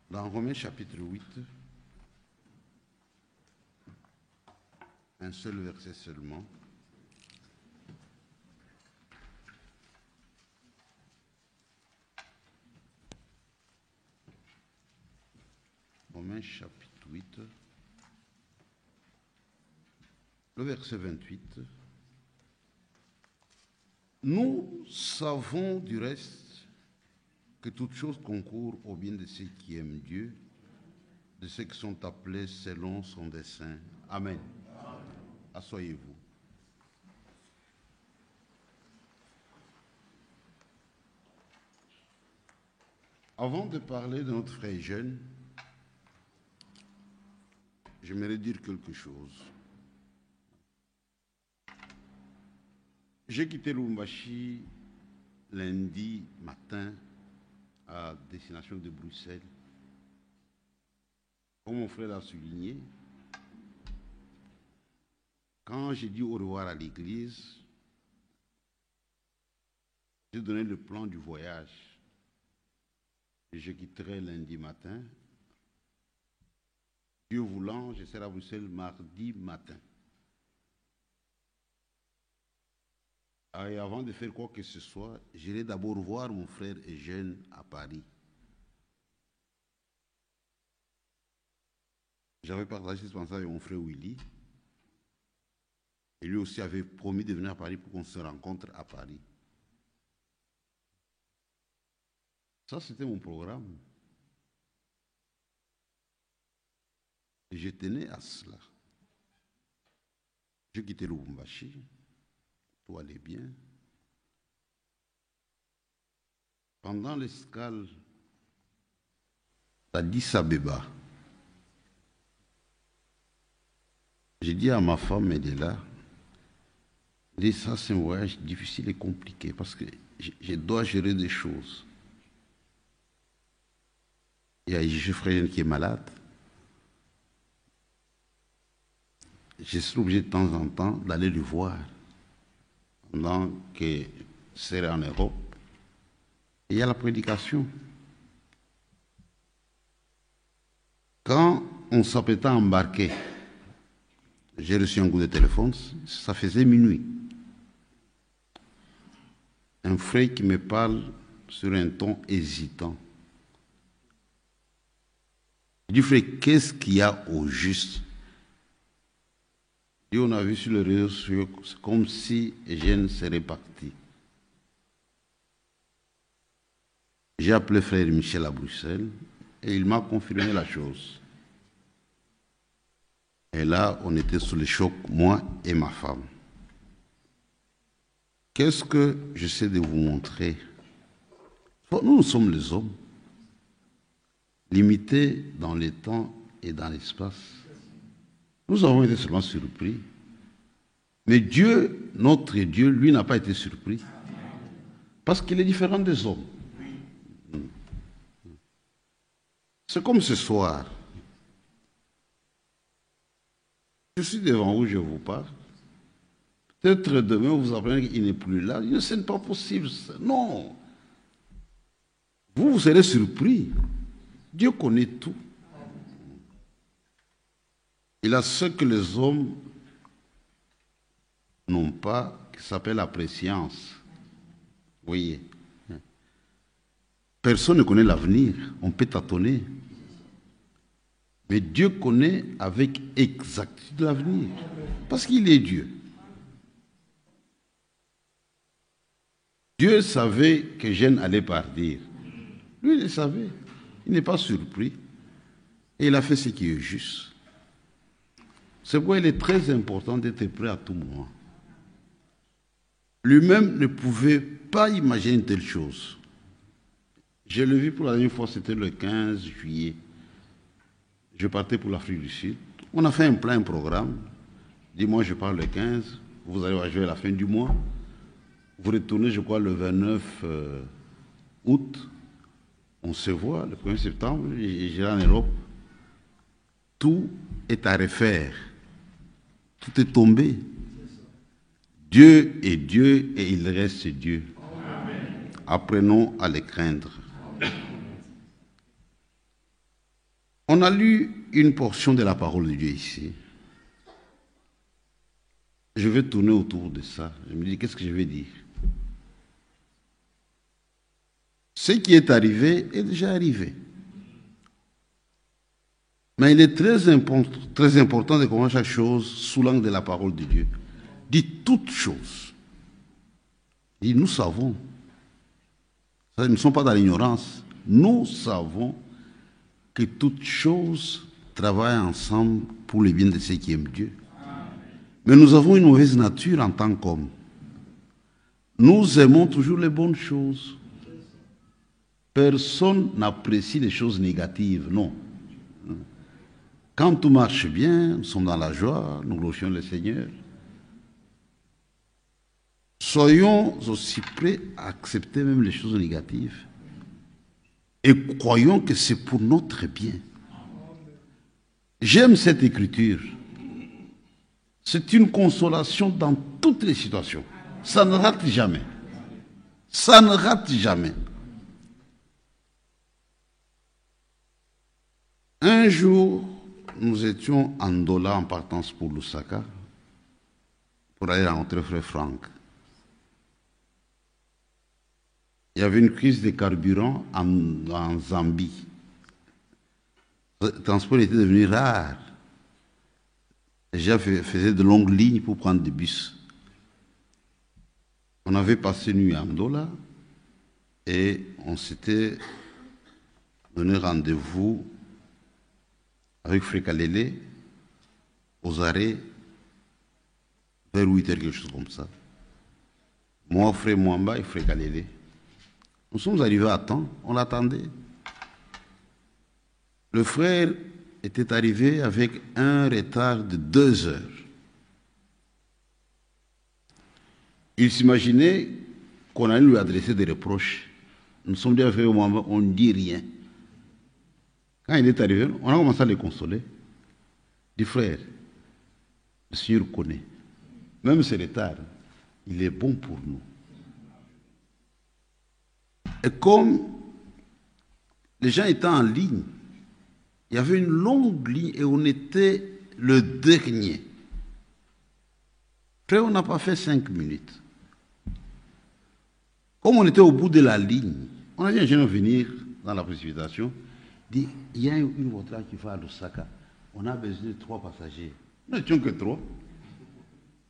Dans Romains chapitre 8, un seul verset seulement. Romains chapitre 8, le verset 28. Nous savons du reste que toutes choses concourent au bien de ceux qui aiment Dieu, de ceux qui sont appelés selon son dessein. Amen. Asseyez-vous. Avant de parler de notre frère jeune, j'aimerais dire quelque chose. J'ai quitté Lubumbashi lundi matin à destination de Bruxelles. Comme mon frère l'a souligné, quand j'ai dit au revoir à l'église, j'ai donné le plan du voyage. Et je quitterai lundi matin. Dieu voulant, je serai à Bruxelles mardi matin. Et avant de faire quoi que ce soit, j'irai d'abord voir mon frère Eugène à Paris. J'avais partagé ce pensage avec mon frère Willy. Et lui aussi avait promis de venir à Paris pour qu'on se rencontre à Paris. Ça, c'était mon programme. Et je tenais à cela. J'ai quitté Lubumbashi. Tout allait bien. Pendant l'escale d'Addis Abeba, j'ai dit à ma femme, elle est là, ça c'est un voyage difficile et compliqué parce que je dois gérer des choses. Il y a un frère qui est malade. Je suis obligé de temps en temps d'aller le voir pendant que c'est en Europe. Et il y a la prédication. Quand on s'apprêtait à embarquer, j'ai reçu un coup de téléphone, ça faisait minuit. Un frère qui me parle sur un ton hésitant. Je dis, frère, qu'est-ce qu'il y a au juste? Et on a vu sur le réseau social, c'est comme si Eugène serait parti. J'ai appelé frère Michel à Bruxelles et il m'a confirmé la chose. Et là, on était sous le choc, moi et ma femme. Qu'est-ce que j'essaie de vous montrer? Nous sommes les hommes, limités dans le temps et dans l'espace. Nous avons été seulement surpris. Mais Dieu, notre Dieu, lui n'a pas été surpris. Parce qu'il est différent des hommes. C'est comme ce soir. Je suis devant vous, je vous parle. Peut-être demain, vous apprenez qu'il n'est plus là. Ce n'est pas possible. Non. Vous serez surpris. Dieu connaît tout. Il a ce que les hommes n'ont pas, qui s'appelle la préscience. Vous voyez. Personne ne connaît l'avenir. On peut tâtonner. Mais Dieu connaît avec exactitude l'avenir. Parce qu'il est Dieu. Dieu savait que Jeanne allait partir. Lui, il le savait. Il n'est pas surpris. Et il a fait ce qui est juste. C'est pourquoi il est très important d'être prêt à tout moment. Lui-même ne pouvait pas imaginer une telle chose. Je l'ai vu pour la dernière fois, c'était le 15 juillet. Je partais pour l'Afrique du Sud. On a fait un programme. Dis-moi, je pars le 15. Vous allez jouer à la fin du mois. Vous retournez, je crois, le 29 août. On se voit le 1er septembre. J'irai en Europe. Tout est à refaire. Tout est tombé. Dieu est Dieu et il reste Dieu. Amen. Apprenons à le craindre. On a lu une portion de la parole de Dieu ici. Je vais tourner autour de ça. Je me dis, qu'est-ce que je vais dire? Ce qui est arrivé est déjà arrivé. Mais il est très important de comprendre chaque chose sous l'angle de la parole de Dieu. Dit toutes choses. Et nous savons. Nous ne sommes pas dans l'ignorance. Nous savons que toutes choses travaillent ensemble pour le bien de ceux qui aiment Dieu. Mais nous avons une mauvaise nature en tant qu'hommes. Nous aimons toujours les bonnes choses. Personne n'apprécie les choses négatives, non. Quand tout marche bien, nous sommes dans la joie, nous glorifions le Seigneur. Soyons aussi prêts à accepter même les choses négatives et croyons que c'est pour notre bien. J'aime cette écriture. C'est une consolation dans toutes les situations. Ça ne rate jamais. Ça ne rate jamais. Un jour, nous étions en Ndola en partance pour Lusaka pour aller rencontrer frère Franck. Il y avait une crise de carburant en Zambie. Le transport était devenu rare. Les gens faisaient de longues lignes pour prendre des bus. On avait passé une nuit à Ndola et on s'était donné rendez-vous avec Frère Kalele aux arrêts vers 8 heures, quelque chose comme ça. Moi, Frère Mwamba et Frère Kalele. Nous sommes arrivés à temps, on l'attendait. Le frère était arrivé avec un retard de 2 heures. Il s'imaginait qu'on allait lui adresser des reproches. Nous sommes dit à Frère Mwamba, on ne dit rien. Quand il est arrivé, on a commencé à le consoler. Il dit, frère, le Seigneur connaît. Même ce retard, il est bon pour nous. Et comme les gens étaient en ligne, il y avait une longue ligne et on était le dernier. Après, on n'a pas fait 5 minutes. Comme on était au bout de la ligne, on a vu un jeune venir dans la précipitation. Dit, il y a une voiture qui va à Lusaka. On a besoin de 3 passagers. Nous n'étions que 3.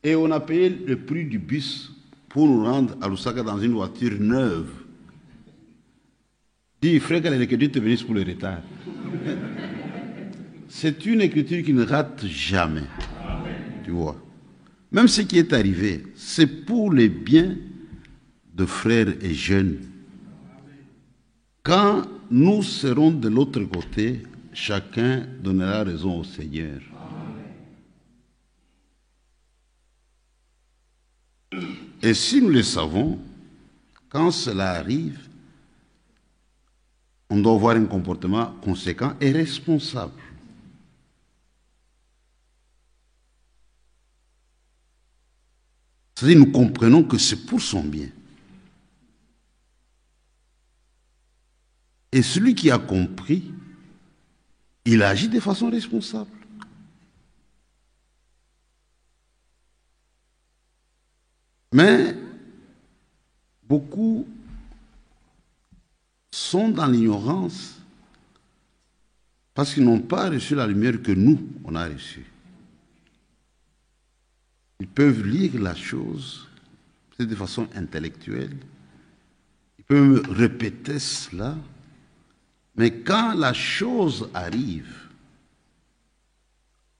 Et on a payé le prix du bus pour nous rendre à Lusaka dans une voiture neuve. Dit, frère, que Dieu te bénisse pour le retard. C'est une écriture qui ne rate jamais. Amen. Tu vois. Même ce qui est arrivé, c'est pour les biens de frères et jeunes. Quand nous serons de l'autre côté, chacun donnera raison au Seigneur. Amen. Et si nous le savons, quand cela arrive, on doit avoir un comportement conséquent et responsable. C'est-à-dire nous comprenons que c'est pour son bien. Et celui qui a compris, il agit de façon responsable. Mais beaucoup sont dans l'ignorance parce qu'ils n'ont pas reçu la lumière que nous, on a reçue. Ils peuvent lire la chose, peut-être de façon intellectuelle, ils peuvent répéter cela, mais quand la chose arrive,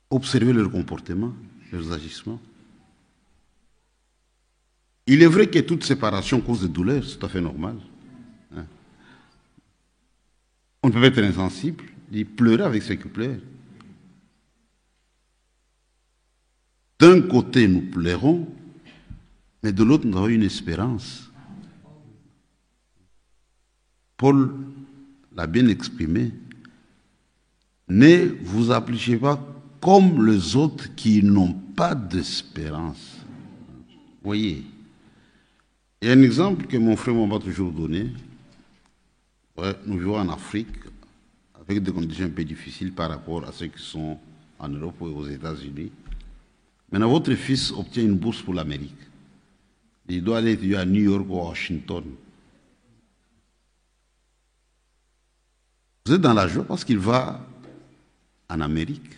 observez leur comportement, leurs agissements. Il est vrai que toute séparation cause de douleur, c'est tout à fait normal. Hein? On ne peut pas être insensible, il pleurer avec ceux qui pleurent. D'un côté, nous pleurons, mais de l'autre, nous avons une espérance. Paul l'a bien exprimé. Ne vous approchez pas comme les autres qui n'ont pas d'espérance. Vous voyez, il y a un exemple que mon frère m'a toujours donné. Ouais, nous vivons en Afrique, à avec des conditions un peu difficiles par rapport à ceux qui sont en Europe ou aux États-Unis. Maintenant, votre fils obtient une bourse pour l'Amérique. Il doit aller étudier à New York ou à Washington. Vous êtes dans la joie parce qu'il va en Amérique.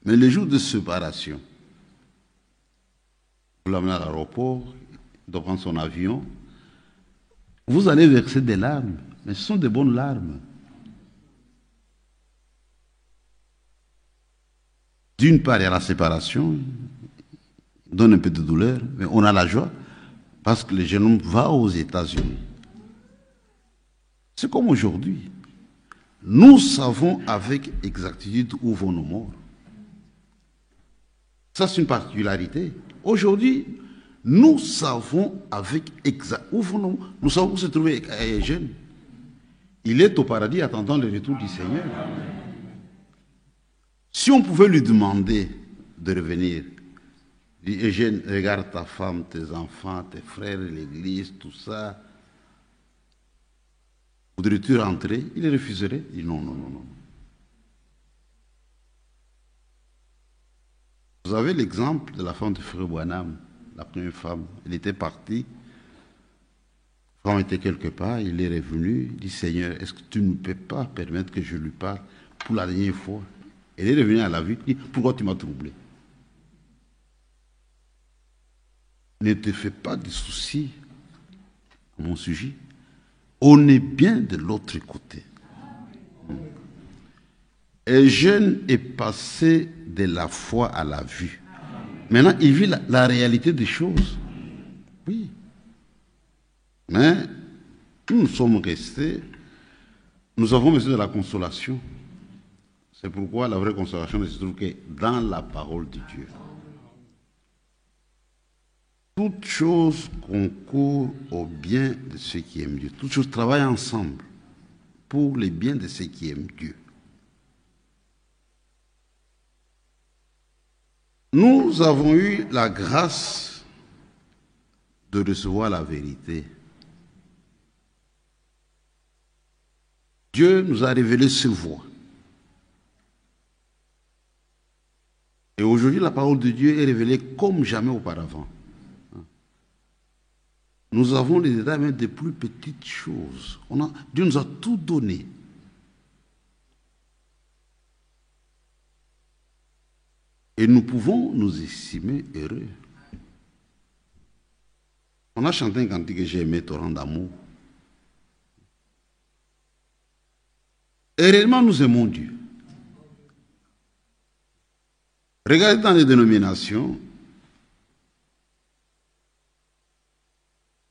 Mais le jour de séparation, vous l'amenez à l'aéroport, il doit prendre son avion, vous allez verser des larmes, mais ce sont des bonnes larmes. D'une part, il y a la séparation, il donne un peu de douleur, mais on a la joie parce que le jeune homme va aux États-Unis. C'est comme aujourd'hui. Nous savons avec exactitude où vont nos morts. Ça, c'est une particularité. Aujourd'hui, nous savons avec exactitude où vont nos morts. Nous savons où se trouve Eugène. Il est au paradis attendant le retour du Seigneur. Si on pouvait lui demander de revenir, dit Eugène, regarde ta femme, tes enfants, tes frères, l'église, tout ça. Voudrais-tu rentrer? Il refuserait. Il dit non, non, non, non. Vous avez l'exemple de la femme de Frère Branham, la première femme. Elle était partie. La femme était quelque part, il est revenu, il dit Seigneur, est-ce que tu ne peux pas permettre que je lui parle pour la dernière fois? Elle est revenue à la vie, il dit pourquoi tu m'as troublé? Ne te fais pas de soucis à mon sujet. On est bien de l'autre côté. Et jeune est passé de la foi à la vue. Maintenant, il vit la réalité des choses. Oui. Mais nous sommes restés, nous avons besoin de la consolation. C'est pourquoi la vraie consolation ne se trouve que dans la parole de Dieu. Toute chose concourt au bien de ceux qui aiment Dieu. Toutes choses travaillent ensemble pour le bien de ceux qui aiment Dieu. Nous avons eu la grâce de recevoir la vérité. Dieu nous a révélé ses voies. Et aujourd'hui, la parole de Dieu est révélée comme jamais auparavant. Nous avons les détails même des plus petites choses. Dieu nous a tout donné. Et nous pouvons nous estimer heureux. On a chanté un cantique que j'ai aimé, Torrent d'amour. Et réellement, nous aimons Dieu. Regardez dans les dénominations,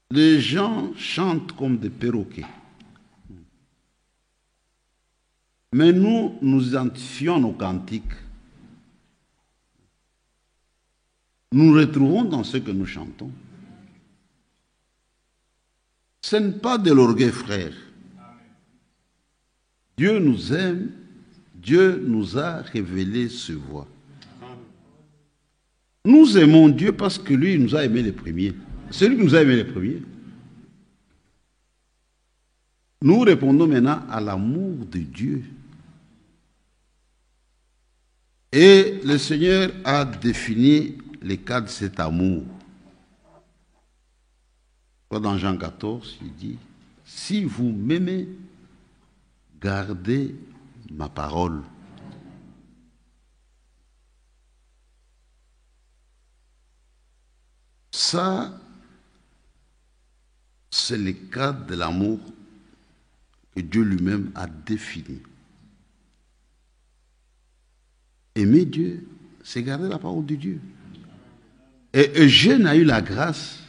les gens chantent comme des perroquets. Mais nous, nous identifions nos cantiques. Nous retrouvons dans ce que nous chantons. Ce n'est pas de l'orgueil, frère. Dieu nous aime, Dieu nous a révélé ses voies. Nous aimons Dieu parce que lui, il nous a aimés les premiers. C'est lui qui nous a aimés les premiers. Nous répondons maintenant à l'amour de Dieu. Et le Seigneur a défini les cas de cet amour. Dans Jean 14, il dit, si vous m'aimez, gardez ma parole. Ça, c'est le cadre de l'amour que Dieu lui-même a défini. Aimer Dieu, c'est garder la parole de Dieu. Et Eugène a eu la grâce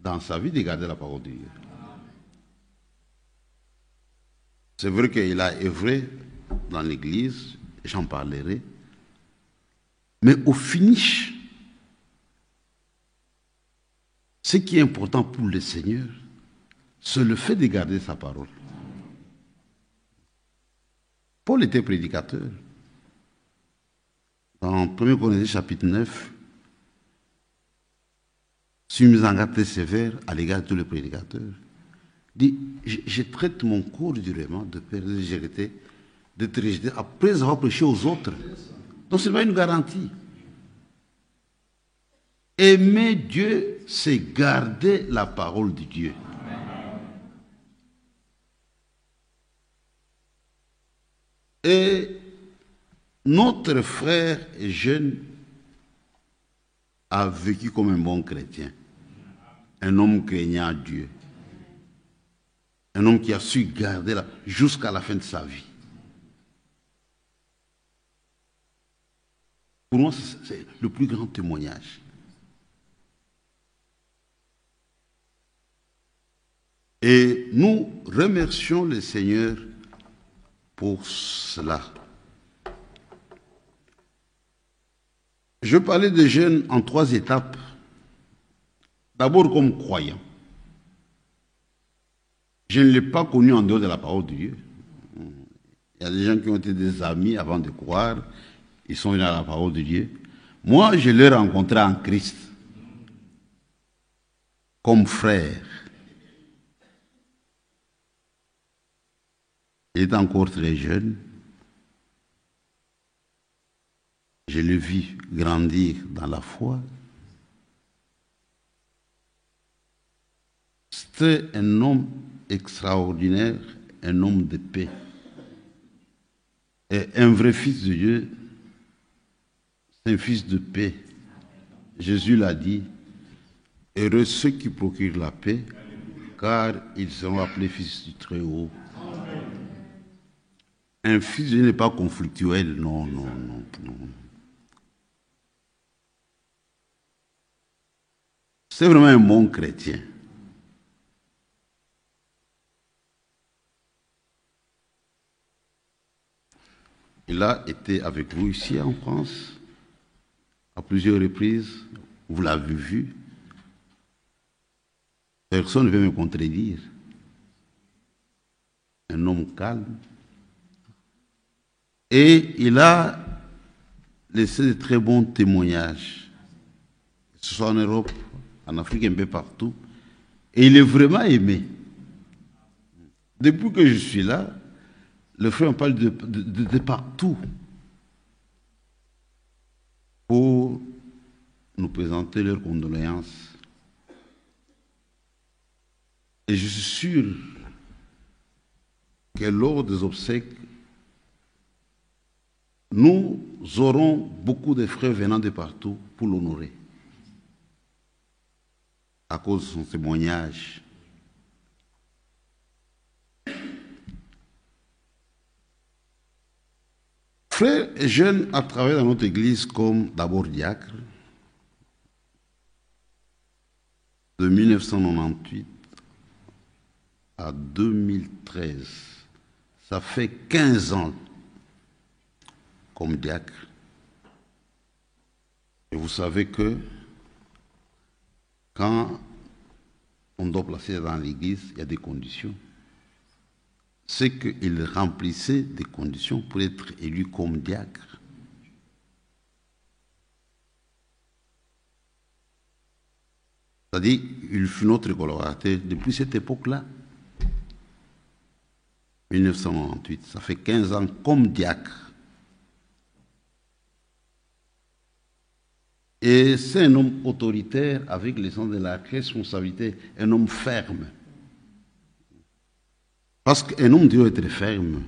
dans sa vie de garder la parole de Dieu. C'est vrai qu'il a œuvré dans l'église, j'en parlerai. Mais au finish, ce qui est important pour le Seigneur, c'est le fait de garder sa parole. Paul était prédicateur. Dans 1 Corinthiens chapitre 9, sur une mise en garde très sévère à l'égard de tous les prédicateurs, dit, je traite mon corps durement de perdre la vérité d'être rejeté après avoir prêché aux autres. Donc ce n'est pas une garantie. Aimer Dieu, c'est garder la parole de Dieu. Et notre frère jeune a vécu comme un bon chrétien, un homme craignant Dieu, un homme qui a su garder jusqu'à la fin de sa vie. Pour moi, c'est le plus grand témoignage. Et nous remercions le Seigneur pour cela. Je parlais des jeunes en 3 étapes. D'abord comme croyants. Je ne l'ai pas connu en dehors de la parole de Dieu. Il y a des gens qui ont été des amis avant de croire. Ils sont venus à la parole de Dieu. Moi, je l'ai rencontré en Christ. Comme frère. Il est encore très jeune. Je l'ai vu grandir dans la foi. C'était un homme extraordinaire, un homme de paix. Et un vrai fils de Dieu, c'est un fils de paix. Jésus l'a dit, heureux ceux qui procurent la paix, car ils seront appelés fils du Très-Haut. Un fils de Dieu n'est pas conflictuel, non, non, non, non. C'est vraiment un bon chrétien. Il a été avec vous ici en France à plusieurs reprises. Vous l'avez vu. Personne ne veut me contredire. Un homme calme. Et il a laissé de très bons témoignages, que ce soit en Europe, en Afrique, un peu partout. Et il est vraiment aimé. Depuis que je suis là, le frère me parle de partout pour nous présenter leurs condoléances. Et je suis sûr que lors des obsèques, nous aurons beaucoup de frères venant de partout pour l'honorer. À cause de son témoignage. Frère et jeune a travaillé dans notre église comme d'abord diacre. De 1998 à 2013. Ça fait 15 ans comme diacre. Et vous savez que quand on doit placer dans l'église, il y a des conditions. C'est qu'il remplissait des conditions pour être élu comme diacre. C'est-à-dire, il fut notre collaborateur depuis cette époque-là. 1998, ça fait 15 ans comme diacre. Et c'est un homme autoritaire avec le sens de la responsabilité, un homme ferme. Parce qu'un homme doit être ferme.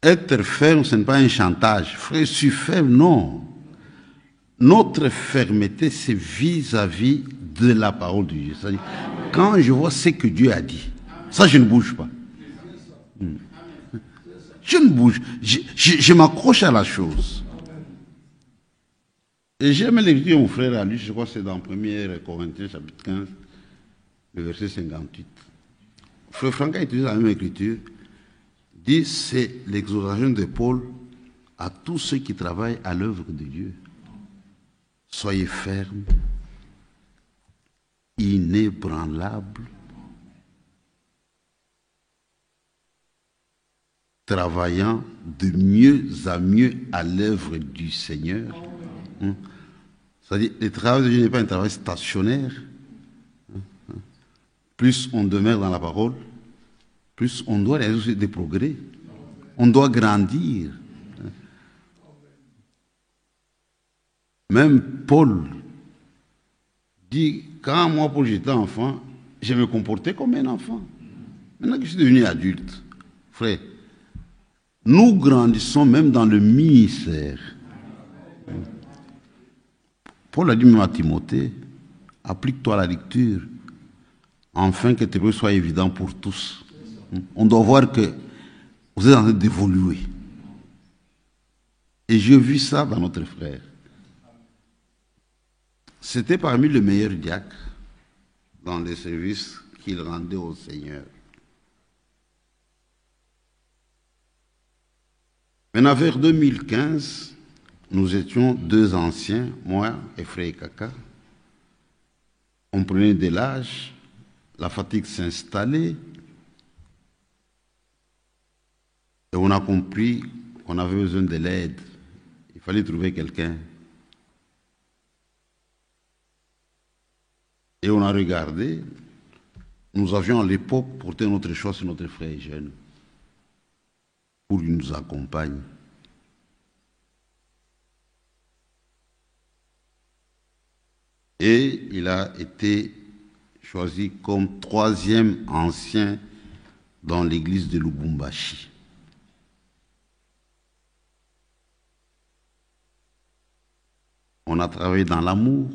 Être ferme, ce n'est pas un chantage. Frère, je suis ferme, non. Notre fermeté, c'est vis-à-vis de la parole de Dieu. C'est-à-dire, quand je vois ce que Dieu a dit, ça, je ne bouge pas. Je ne bouge. Je m'accroche à la chose. Et j'aime l'écriture, mon frère a lu, je crois que c'est dans 1 Corinthiens, chapitre 15, le verset 58. Frère Franck a utilisé la même écriture, dit c'est l'exhortation de Paul à tous ceux qui travaillent à l'œuvre de Dieu. Soyez fermes, inébranlables, travaillant de mieux à mieux à l'œuvre du Seigneur. C'est-à-dire, le travail de Dieu n'est pas un travail stationnaire. Plus on demeure dans la parole, plus on doit réaliser des progrès. On doit grandir. Même Paul dit, quand moi, Paul, j'étais enfant, je me comportais comme un enfant. Maintenant que je suis devenu adulte, frère, nous grandissons même dans le ministère. Paul a dit même à Timothée, applique-toi à la lecture, afin que tes preuves soient évidentes pour tous. On doit voir que vous êtes en train d'évoluer. Et j'ai vu ça dans notre frère. C'était parmi les meilleurs diacres dans les services qu'il rendait au Seigneur. Maintenant, vers 2015, nous étions deux anciens, moi et Frère Kaka. On prenait de l'âge, la fatigue s'installait, et on a compris qu'on avait besoin de l'aide. Il fallait trouver quelqu'un. Et on a regardé, nous avions à l'époque porté notre choix sur notre frère jeune, pour qu'il nous accompagne. Et il a été choisi comme troisième ancien dans l'église de Lubumbashi. On a travaillé dans l'amour,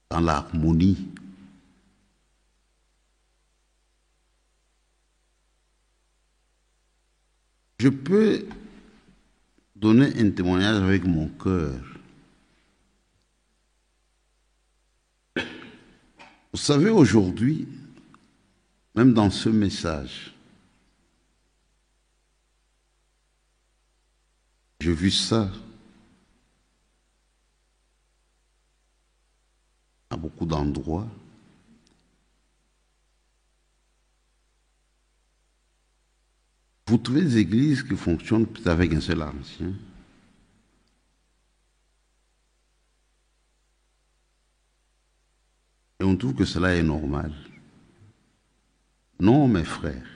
dans l'harmonie. Je peux donner un témoignage avec mon cœur. Vous savez, aujourd'hui, même dans ce message, j'ai vu ça à beaucoup d'endroits. Vous trouvez des églises qui fonctionnent peut-être avec un seul ancien. Et on trouve que cela est normal. Non, mes frères.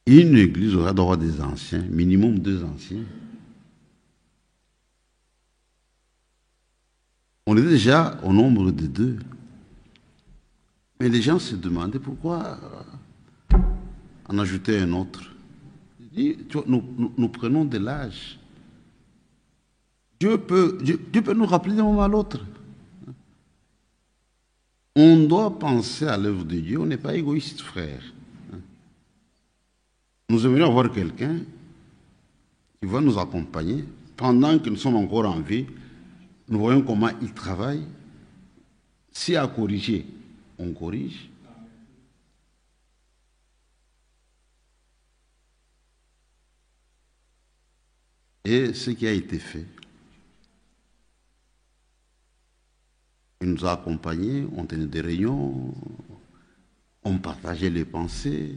Une église aura droit des anciens, minimum 2 anciens. On est déjà au nombre de 2. Mais les gens se demandaient pourquoi en ajouter un autre. Nous prenons de l'âge. Dieu peut nous rappeler d'un moment à l'autre. On doit penser à l'œuvre de Dieu. On n'est pas égoïste, frère. Nous aimerions avoir quelqu'un qui va nous accompagner pendant que nous sommes encore en vie. Nous voyons comment il travaille. S'il y a à corriger, on corrige. Et ce qui a été fait, il nous a accompagnés, on tenait des réunions, on partageait les pensées.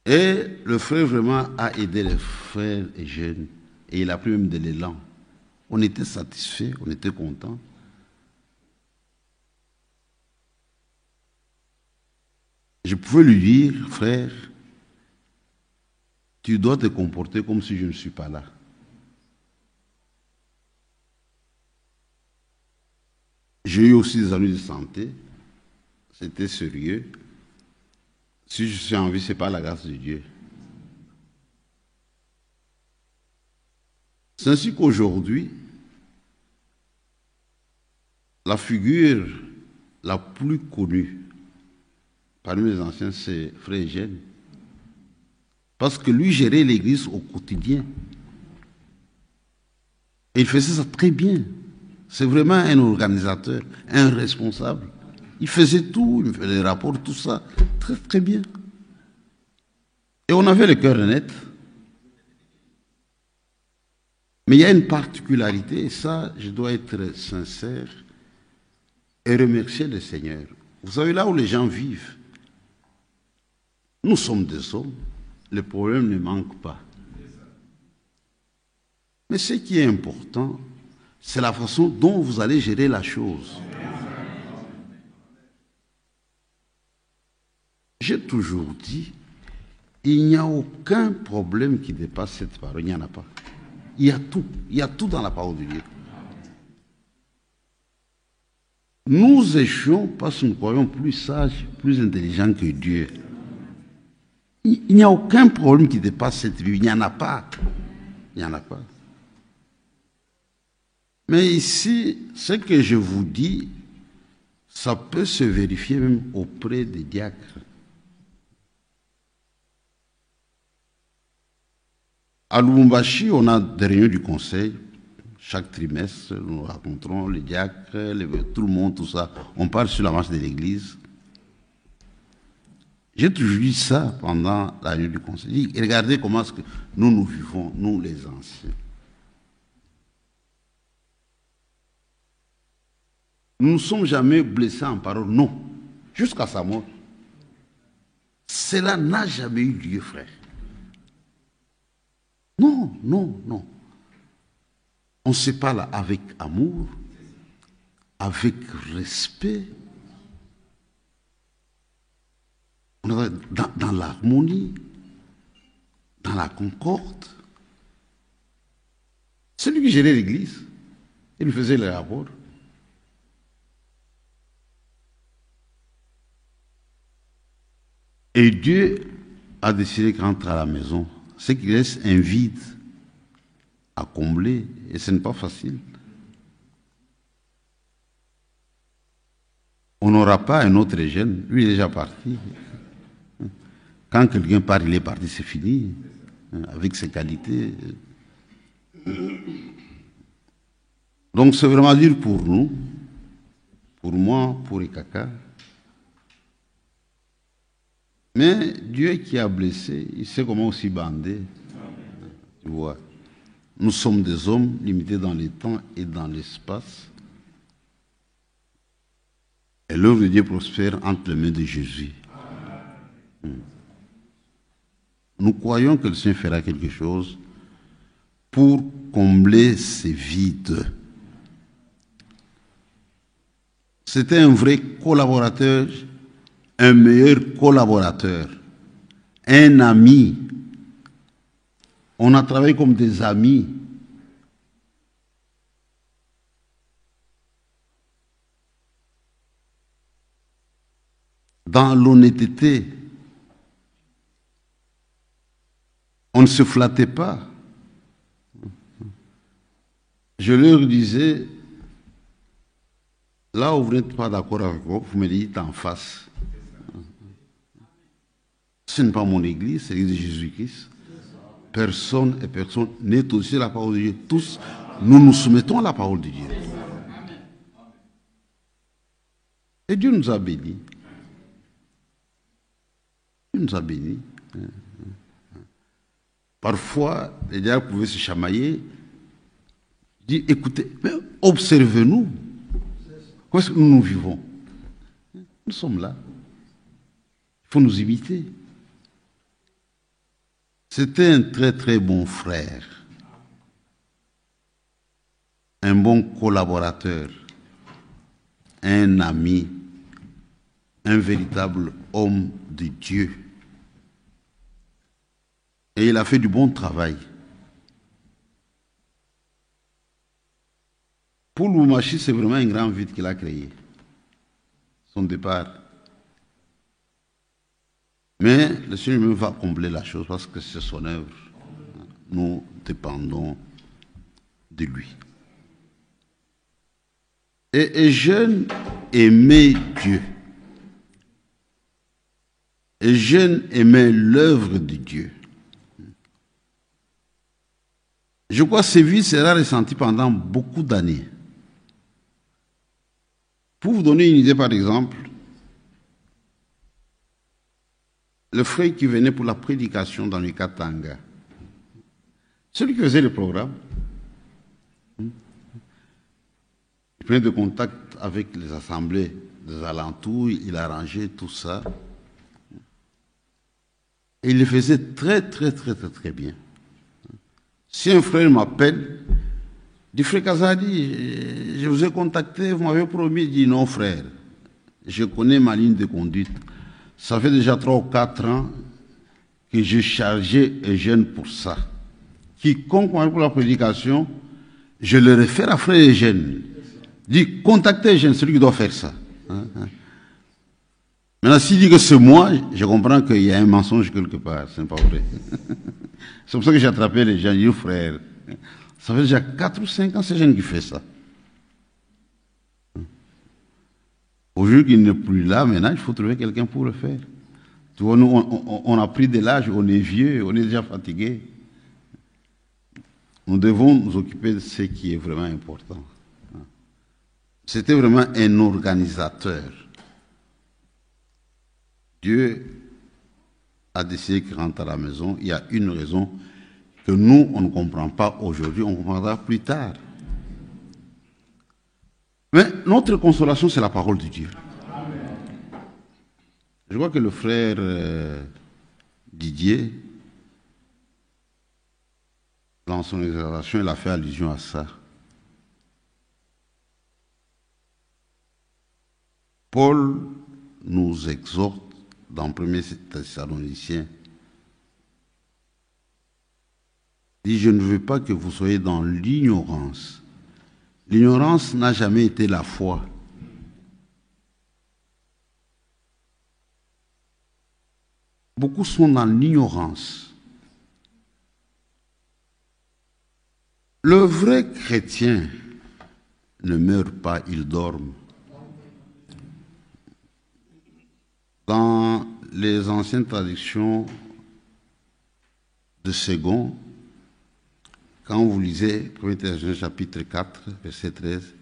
Et le frère vraiment a aidé les frères et jeunes. Et il a pris même de l'élan. On était satisfaits, on était contents. Je pouvais lui dire, frère, tu dois te comporter comme si je ne suis pas là. J'ai eu aussi des ennuis de santé. C'était sérieux. Si je suis en vie, ce n'est pas la grâce de Dieu. C'est ainsi qu'aujourd'hui, la figure la plus connue parmi les anciens, c'est Frère Eugène. Parce que lui gérait l'église au quotidien. Et il faisait ça très bien. C'est vraiment un organisateur, un responsable. Il faisait tout, il faisait les rapports, tout ça, très très bien. Et on avait le cœur net. Mais il y a une particularité, et ça, je dois être sincère et remercier le Seigneur. Vous savez, là où les gens vivent, nous sommes des hommes, les problèmes ne manquent pas. Mais ce qui est important, c'est la façon dont vous allez gérer la chose. J'ai toujours dit, il n'y a aucun problème qui dépasse cette parole. Il n'y en a pas. Il y a tout. Il y a tout dans la parole de Dieu. Nous échouons parce que nous croyons plus sages, plus intelligents que Dieu. Il n'y a aucun problème qui dépasse cette vie. Il n'y en a pas. Il n'y en a pas. Mais ici, ce que je vous dis, ça peut se vérifier même auprès des diacres. À Lubumbashi, on a des réunions du conseil. Chaque trimestre, nous rencontrons les diacres, tout le monde, tout ça. On parle sur la marche de l'église. J'ai toujours dit ça pendant la réunion du conseil. Dit, regardez comment est-ce que nous vivons, nous les anciens. Nous ne sommes jamais blessés en parole, non. Jusqu'à sa mort. Cela n'a jamais eu lieu, frère. Non, non, non. On se parle avec amour, avec respect, on est dans l'harmonie, dans la concorde. Celui qui gérait l'église, il lui faisait les rapports. Et Dieu a décidé qu'entre à la maison, c'est qu'il laisse un vide à combler, et ce n'est pas facile. On n'aura pas un autre jeune, lui il est déjà parti. Quand quelqu'un part, il est parti, c'est fini, avec ses qualités. Donc c'est vraiment dur pour nous, pour moi, pour Ekaka. Mais Dieu qui a blessé, il sait comment aussi bander. Tu vois. Nous sommes des hommes limités dans le temps et dans l'espace. Et l'œuvre de Dieu prospère entre les mains de Jésus. Nous croyons que le Seigneur fera quelque chose pour combler ces vides. C'était un vrai collaborateur, un meilleur collaborateur, un ami. On a travaillé comme des amis. Dans l'honnêteté, on ne se flattait pas. Je leur disais, là où vous n'êtes pas d'accord avec moi, vous me dites en face. Ce n'est pas mon église, c'est l'église de Jésus-Christ. Personne et personne n'est au-dessus de la parole de Dieu. Tous, nous nous soumettons à la parole de Dieu. Et Dieu nous a bénis. Dieu nous a bénis. Parfois, les diables pouvaient se chamailler. Dire, écoutez, observez-nous. Comment est-ce que nous vivons? Nous sommes là. Il faut nous imiter. C'était un très très bon frère, un bon collaborateur, un ami, un véritable homme de Dieu. Et il a fait du bon travail. Pour Lubumbashi, c'est vraiment un grand vide qu'il a créé, son départ. Mais le Seigneur même va combler la chose parce que c'est son œuvre. Nous dépendons de lui. Et jeune aimait Dieu. Et jeune aimait l'œuvre de Dieu. Je crois que cette vie sera ressentie pendant beaucoup d'années. Pour vous donner une idée, par exemple, le frère qui venait pour la prédication dans le Katanga, celui qui faisait le programme, il prenait de contact avec les assemblées des alentours, il arrangeait tout ça. Et il le faisait très, très, très, très, très bien. Si un frère m'appelle, dit, frère Kazadi, je vous ai contacté, vous m'avez promis, il dit non frère, je connais ma ligne de conduite. Ça fait déjà 3 ou 4 ans que j'ai chargé un jeune pour ça. Quiconque m'a pour la prédication, je le réfère à Frère Eugène. Dit, contactez Eugène, celui qui doit faire ça. Maintenant, s'il dit que c'est moi, je comprends qu'il y a un mensonge quelque part. Ce n'est pas vrai. C'est pour ça que j'ai attrapé les gens, dit, frère. Ça fait déjà 4 ou 5 ans, c'est Eugène qui fait ça. Aujourd'hui qu'il n'est plus là, maintenant, il faut trouver quelqu'un pour le faire. Tu vois, nous, on a pris de l'âge, on est vieux, on est déjà fatigué. Nous devons nous occuper de ce qui est vraiment important. C'était vraiment un organisateur. Dieu a décidé qu'il rentre à la maison. Il y a une raison que nous, on ne comprend pas aujourd'hui, on comprendra plus tard. Mais notre consolation, c'est la parole de Dieu. Je crois que le frère Didier, dans son exhortation, il a fait allusion à ça. Paul nous exhorte dans 1 Thessaloniciens. Il dit, je ne veux pas que vous soyez dans l'ignorance. L'ignorance n'a jamais été la foi. Beaucoup sont dans l'ignorance. Le vrai chrétien ne meurt pas, il dort. Dans les anciennes traductions de Second, quand vous lisez 1 Thessaloniciens chapitre 4, verset 13,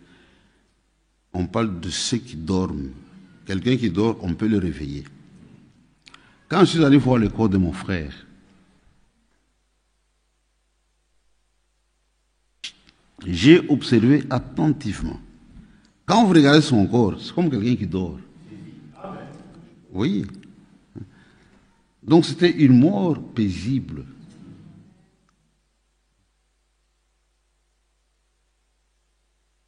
on parle de ceux qui dorment. Quelqu'un qui dort, on peut le réveiller. Quand je suis allé voir le corps de mon frère, j'ai observé attentivement. Quand vous regardez son corps, c'est comme quelqu'un qui dort. Oui. Donc c'était une mort paisible.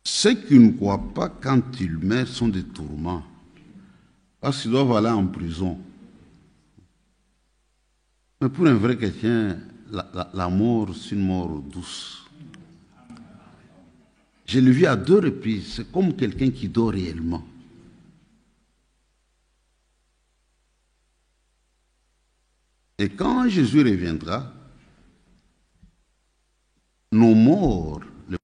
Ceux qui ne croient pas quand ils meurent sont des tourments. Parce qu'ils doivent aller en prison. Mais pour un vrai chrétien, la mort, c'est une mort douce. Je l'ai vu à 2 reprises. C'est comme quelqu'un qui dort réellement. Et quand Jésus reviendra, nos morts, les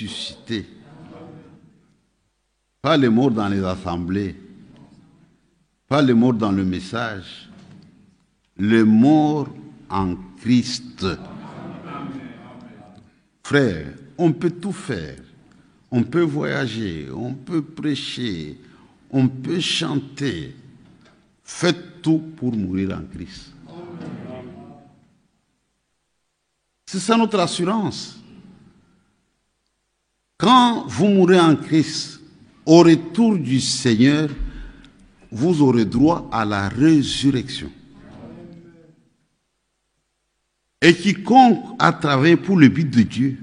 ressuscités, pas les morts dans les assemblées, pas les morts dans le message, les morts en Christ. Frère, on peut tout faire. On peut voyager, on peut prêcher, on peut chanter. Faites tout pour mourir en Christ. C'est ça notre assurance. Quand vous mourrez en Christ, au retour du Seigneur, vous aurez droit à la résurrection. Et quiconque a travaillé pour le but de Dieu,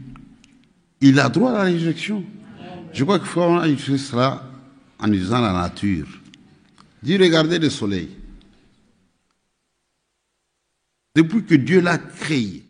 il a droit à la résurrection. Je crois qu'il faut faire cela en utilisant la nature. Dis, regardez le soleil. Depuis que Dieu l'a créé,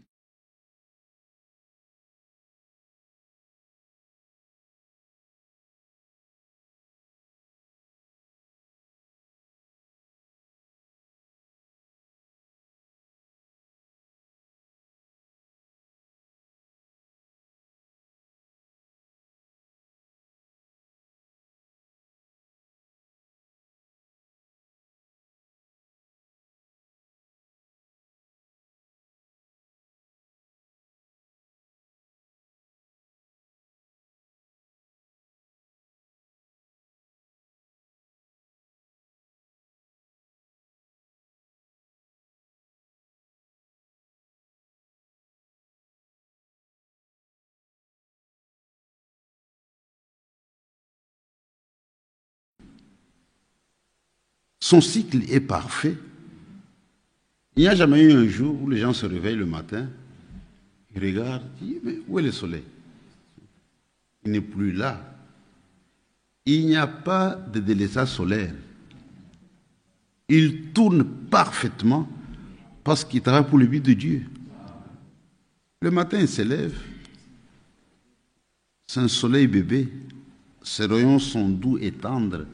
son cycle est parfait. Il n'y a jamais eu un jour où les gens se réveillent le matin, ils regardent, ils disent, mais où est le soleil? Il n'est plus là. Il n'y a pas de délaissage solaire. il tourne parfaitement parce qu'il travaille pour le but de Dieu. Le matin, il se lève, c'est un soleil bébé, ses rayons sont doux et tendres.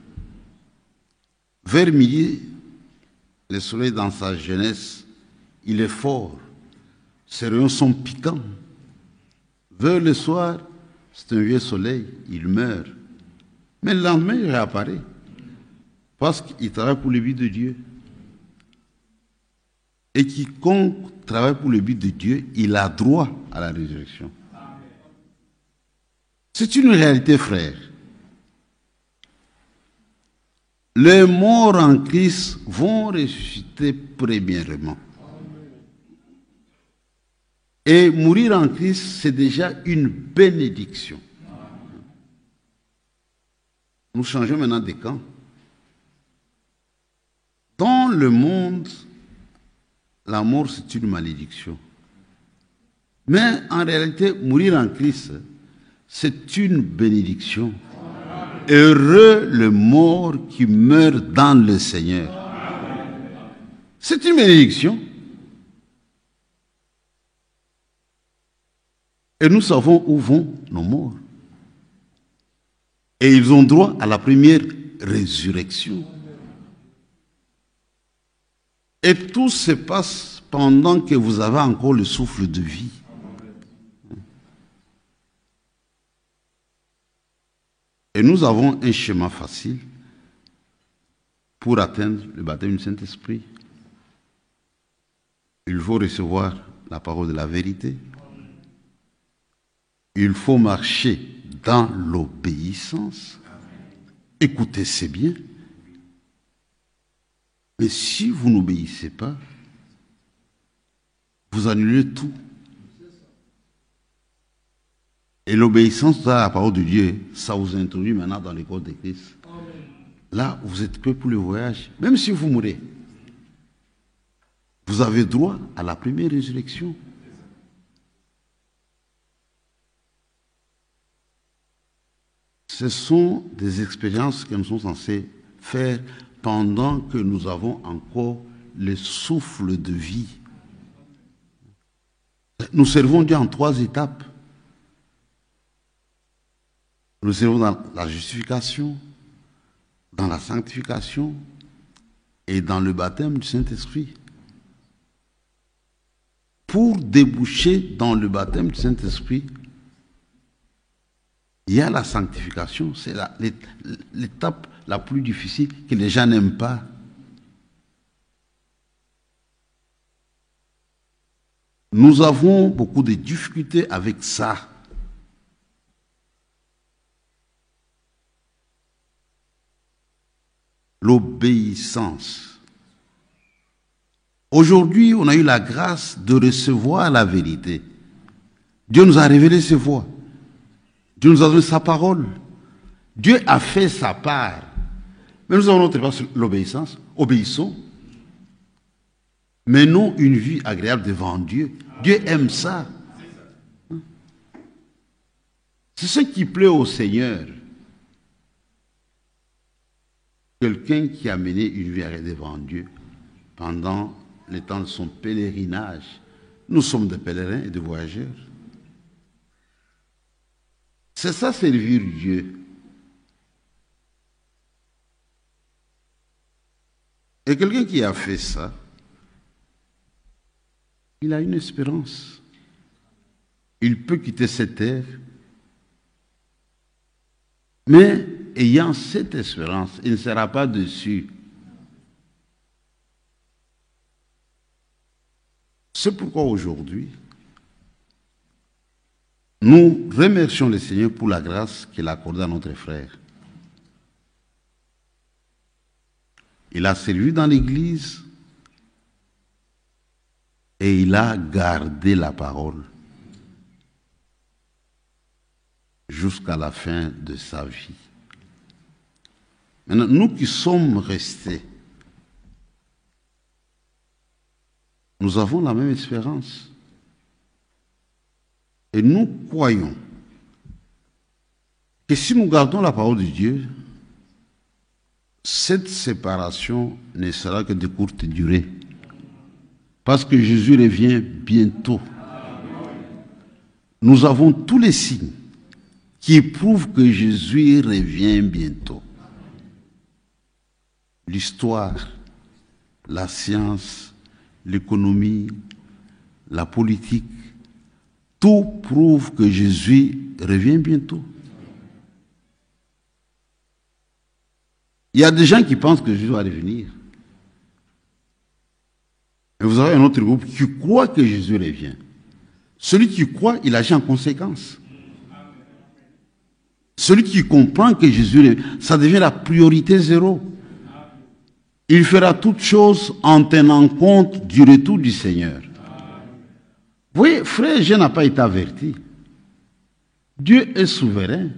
Vers midi, le soleil dans sa jeunesse, il est fort, ses rayons sont piquants. Vers le soir, c'est un vieux soleil, il meurt. Mais le lendemain, il réapparaît. Parce qu'il travaille pour le but de Dieu. Et quiconque travaille pour le but de Dieu, il a droit à la résurrection. C'est une réalité, frère. Les morts en Christ vont ressusciter premièrement. Et mourir en Christ, c'est déjà une bénédiction. Nous changeons maintenant de camp. Dans le monde, la mort, c'est une malédiction. Mais en réalité, mourir en Christ, c'est une bénédiction. Heureux le mort qui meurt dans le Seigneur. C'est une bénédiction. Et nous savons où vont nos morts. Et ils ont droit à la première résurrection. Et tout se passe pendant que vous avez encore le souffle de vie. Et nous avons un chemin facile pour atteindre le baptême du Saint-Esprit. Il faut recevoir la parole de la vérité. Il faut marcher dans l'obéissance. Écoutez, c'est bien. Mais si vous n'obéissez pas, vous annulez tout. Et l'obéissance à la parole de Dieu, ça vous introduit maintenant dans l'école de Christ. Là, vous êtes prêts pour le voyage. Même si vous mourrez, vous avez droit à la première résurrection. Ce sont des expériences que nous sommes censés faire pendant que nous avons encore le souffle de vie. Nous servons Dieu en 3 étapes. Nous servons dans la justification, dans la sanctification et dans le baptême du Saint-Esprit. Pour déboucher dans le baptême du Saint-Esprit, il y a la sanctification, c'est l'étape la plus difficile que les gens n'aiment pas. Nous avons beaucoup de difficultés avec ça. L'obéissance. Aujourd'hui, on a eu la grâce de recevoir la vérité. Dieu nous a révélé ses voies. Dieu nous a donné sa parole. Dieu a fait sa part. Mais nous avons notre part sur l'obéissance. Obéissons. Menons une vie agréable devant Dieu. Dieu aime ça. C'est ce qui plaît au Seigneur. Quelqu'un qui a mené une vie agréable devant Dieu pendant le temps de son pèlerinage. Nous sommes des pèlerins et des voyageurs. C'est ça, servir Dieu. Et quelqu'un qui a fait ça, il a une espérance. Il peut quitter cette terre, mais ayant cette espérance, il ne sera pas déçu. C'est pourquoi aujourd'hui, nous remercions le Seigneur pour la grâce qu'il a accordée à notre frère. Il a servi dans l'Église et il a gardé la parole jusqu'à la fin de sa vie. Maintenant, nous qui sommes restés, nous avons la même espérance. Et nous croyons que si nous gardons la parole de Dieu, cette séparation ne sera que de courte durée. Parce que Jésus revient bientôt. Nous avons tous les signes qui prouvent que Jésus revient bientôt. L'histoire, la science, l'économie, la politique, tout prouve que Jésus revient bientôt. Il y a des gens qui pensent que Jésus va revenir. Et vous avez un autre groupe qui croit que Jésus revient. Celui qui croit, il agit en conséquence. Celui qui comprend que Jésus revient, ça devient la priorité zéro. Il fera toutes choses en tenant compte du retour du Seigneur. Vous voyez, frère, je n'ai pas été averti. Dieu est souverain.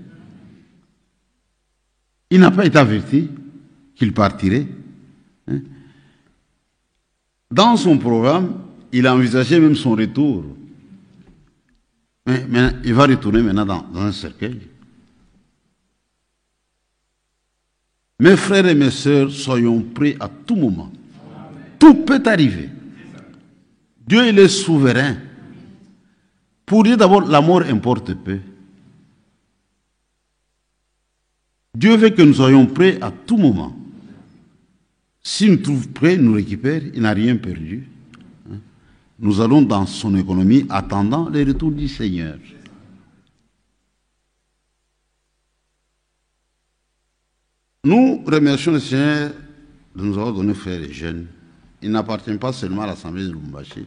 Il n'a pas été averti qu'il partirait. Dans son programme, il a envisagé même son retour. Mais il va retourner maintenant dans un cercueil. Mes frères et mes sœurs, soyons prêts à tout moment. Tout peut arriver. Dieu, il est souverain. Pour Dieu, d'abord, la mort importe peu. Dieu veut que nous soyons prêts à tout moment. S'il nous trouve prêts, il nous récupère, il n'a rien perdu. Nous allons dans son économie attendant le retour du Seigneur. Nous remercions le Seigneur de nous avoir donné frères et jeunes. Il n'appartient pas seulement à l'Assemblée de Lubumbashi,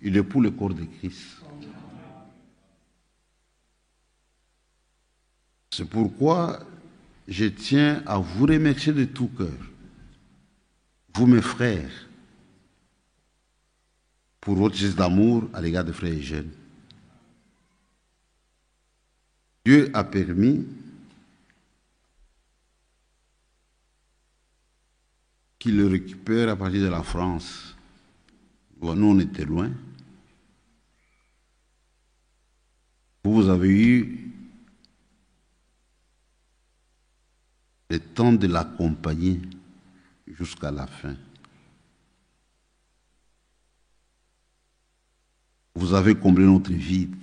il est pour le corps de Christ. C'est pourquoi je tiens à vous remercier de tout cœur, vous mes frères, pour votre geste d'amour à l'égard des frères et jeunes. Dieu a permis qu'il le récupère à partir de la France. Bon, nous, on était loin. Vous avez eu le temps de l'accompagner jusqu'à la fin. Vous avez comblé notre vide.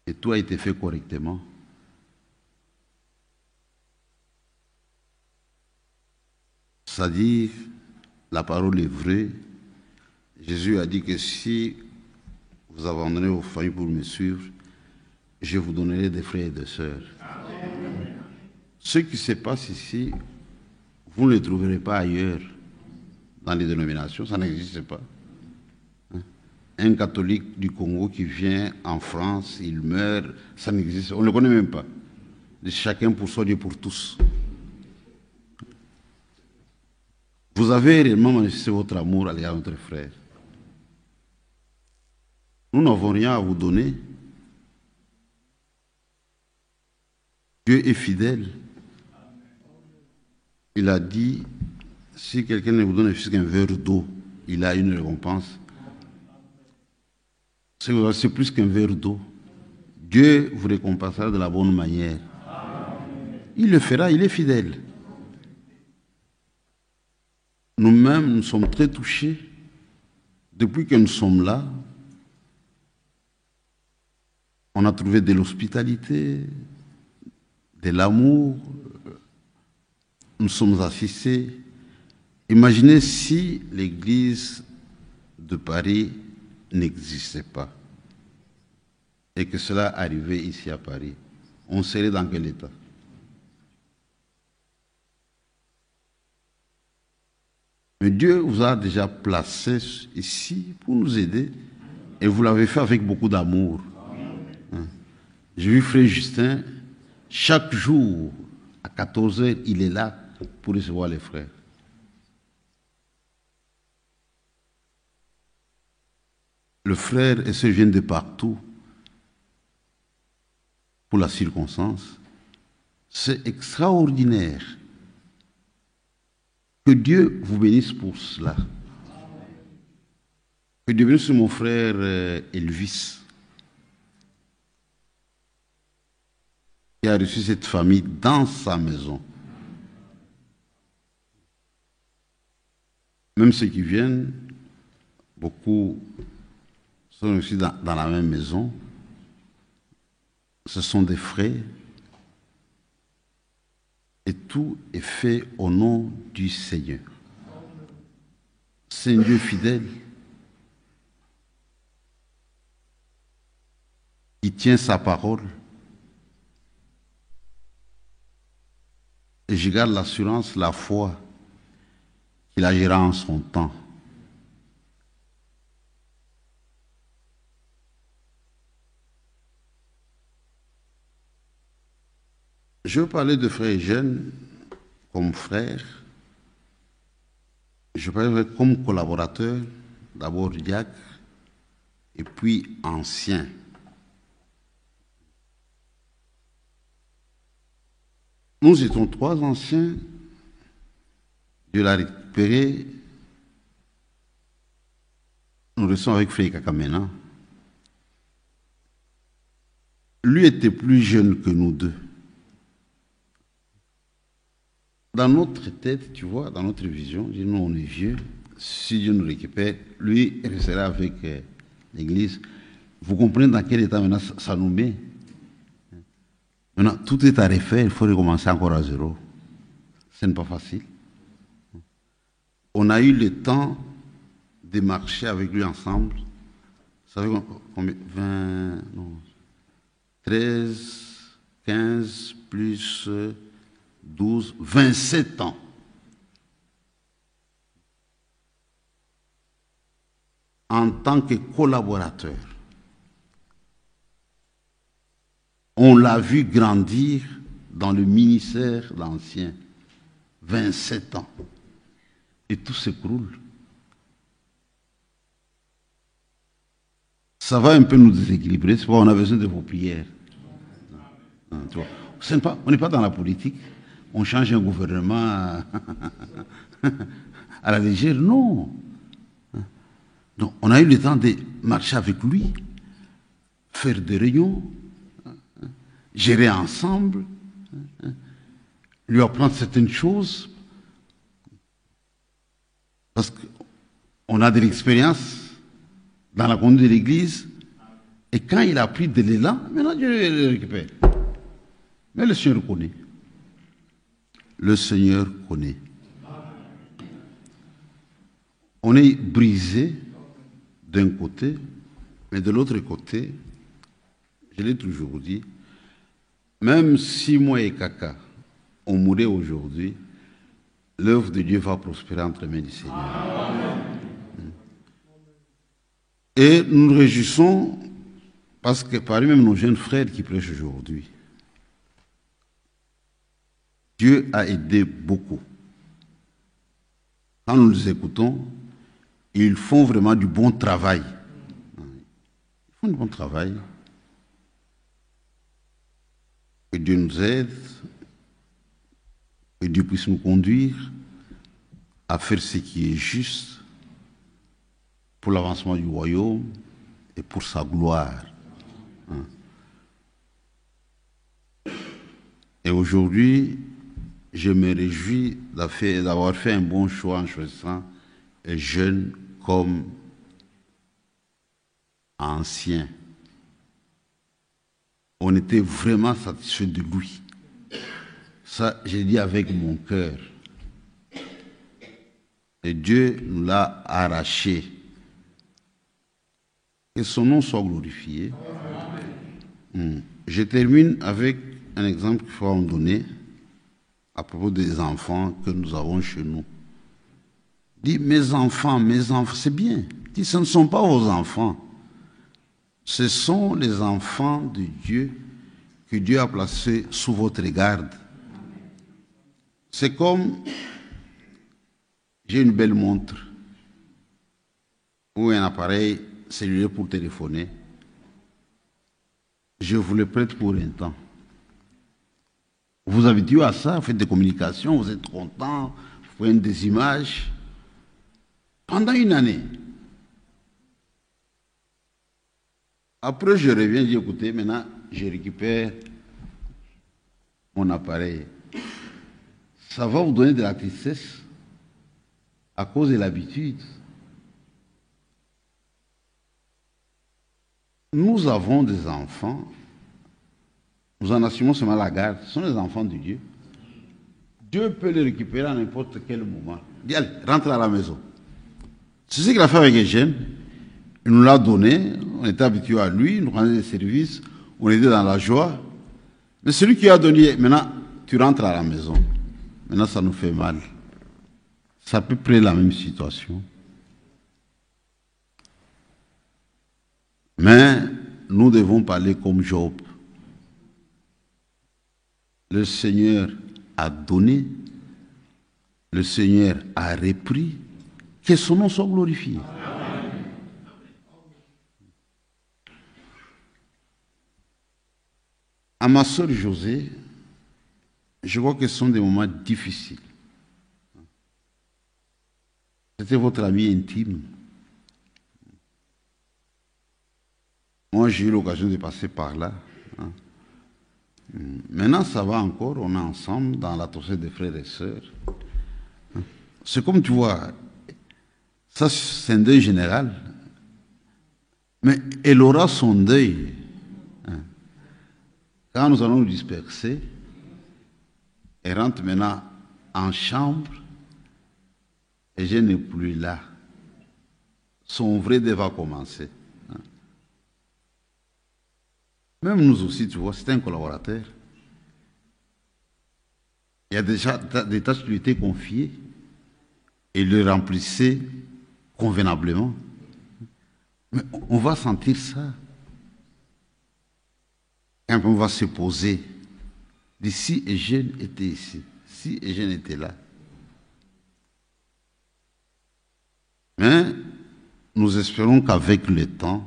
Et tout a été fait correctement. C'est-à-dire, la parole est vraie. Jésus a dit que si vous abandonnez vos familles pour me suivre, je vous donnerai des frères et des sœurs. Amen. Ce qui se passe ici, vous ne le trouverez pas ailleurs dans les dénominations, ça n'existe pas. Un catholique du Congo qui vient en France, il meurt, ça n'existe pas, on ne le connaît même pas. Chacun pour soi, Dieu pour tous. Vous avez réellement manifesté votre amour à l'égard de notre frère. Nous n'avons rien à vous donner. Dieu est fidèle. Il a dit, si quelqu'un ne vous donne qu'un verre d'eau, il a une récompense. C'est plus qu'un verre d'eau. Dieu vous récompensera de la bonne manière. Il le fera, il est fidèle. Nous-mêmes, nous sommes très touchés. Depuis que nous sommes là, on a trouvé de l'hospitalité, de l'amour. Nous sommes assistés. Imaginez si l'église de Paris n'existait pas et que cela arrivait ici à Paris. On serait dans quel état? Mais Dieu vous a déjà placé ici pour nous aider et vous l'avez fait avec beaucoup d'amour. J'ai vu frère Justin, chaque jour à 14h, il est là pour recevoir les frères. Le frère et sœurs viennent de partout pour la circonstance. C'est extraordinaire. Que Dieu vous bénisse pour cela. Que Dieu bénisse mon frère Elvis, qui a reçu cette famille dans sa maison. Même ceux qui viennent, beaucoup sont aussi dans la même maison. Ce sont des frères. Et tout est fait au nom du Seigneur. C'est un Dieu fidèle. Il tient sa parole. Et je garde l'assurance, la foi qu'il agira en son temps. Je veux parler de frères jeunes comme frères. Je parle comme collaborateurs, d'abord diacre et puis ancien. Nous étions 3 anciens. Dieu l'a récupéré. Nous restons avec Frère Kakamena. Lui était plus jeune que nous deux. Dans notre tête, tu vois, dans notre vision, nous on est vieux. Si Dieu nous récupère, lui restera avec l'Église. Vous comprenez dans quel état maintenant ça nous met? Maintenant, tout est à refaire, il faut recommencer encore à zéro. Ce n'est pas facile. On a eu le temps de marcher avec lui ensemble. Ça fait combien? 20, non, 13, 15, plus 12, 27 ans. En tant que collaborateur. On l'a vu grandir dans le ministère d'ancien. 27 ans. Et tout s'écroule. Ça va un peu nous déséquilibrer, c'est pourquoi on a besoin de vos prières. Tu vois, on n'est pas dans la politique. On change un gouvernement à la légère, non. Donc, on a eu le temps de marcher avec lui, faire des réunions, gérer ensemble, lui apprendre certaines choses, parce qu'on a de l'expérience dans la conduite de l'Église, et quand il a pris de l'élan, maintenant Dieu le récupère. Mais le Seigneur connaît. Le Seigneur connaît. On est brisé d'un côté, mais de l'autre côté, je l'ai toujours dit, même si moi et Kaka, on mourait aujourd'hui, l'œuvre de Dieu va prospérer entre les mains du Seigneur. Amen. Et nous nous réjouissons parce que parmi même nos jeunes frères qui prêchent aujourd'hui, Dieu a aidé beaucoup. Quand nous les écoutons, ils font vraiment du bon travail. Ils font du bon travail. Que Dieu nous aide, que Dieu puisse nous conduire à faire ce qui est juste pour l'avancement du royaume et pour sa gloire. Et aujourd'hui, je me réjouis d'avoir fait un bon choix en choisissant un jeune comme ancien. On était vraiment satisfait de lui. Ça, j'ai dit avec mon cœur. Et Dieu nous l'a arraché. Que son nom soit glorifié. Je termine avec un exemple qu'il faut en donner à propos des enfants que nous avons chez nous. Dit, mes enfants, c'est bien. Dit, ce ne sont pas vos enfants. Ce sont les enfants de Dieu que Dieu a placés sous votre garde. C'est comme, j'ai une belle montre ou un appareil cellulaire pour téléphoner. Je vous le prête pour un temps. Vous habituez à ça, vous faites des communications, vous êtes content, vous prenez des images. Pendant une année. Après, je reviens, je dis, écoutez, maintenant, je récupère mon appareil. Ça va vous donner de la tristesse. à cause de l'habitude. Nous avons des enfants, nous en assumons seulement la garde, ce sont les enfants de Dieu. Dieu peut les récupérer à n'importe quel moment. Il dit, allez, rentre à la maison. C'est ce qu'il a fait avec Eugène. Il nous l'a donné, on était habitués à lui, il nous rendait des services, on était dans la joie. Mais celui qui a donné, maintenant, tu rentres à la maison. Maintenant, ça nous fait mal. C'est à peu près la même situation. Mais nous devons parler comme Job. Le Seigneur a donné, le Seigneur a repris, que son nom soit glorifié. À ma sœur José, je crois que ce sont des moments difficiles. C'était votre ami intime. Moi, j'ai eu l'occasion de passer par là. Maintenant, ça va encore, on est ensemble dans l'atmosphère des frères et sœurs. C'est comme tu vois, ça c'est un deuil général, mais elle aura son deuil. Quand nous allons nous disperser, elle rentre maintenant en chambre et je n'ai plus là. Son vrai deuil va commencer. Même nous aussi, tu vois, c'est un collaborateur. Il y a déjà des tâches qui lui étaient confiées et il les remplissait convenablement. Mais on va sentir ça. Et on va se poser. Si Eugène était ici, si Eugène était là. Mais nous espérons qu'avec le temps,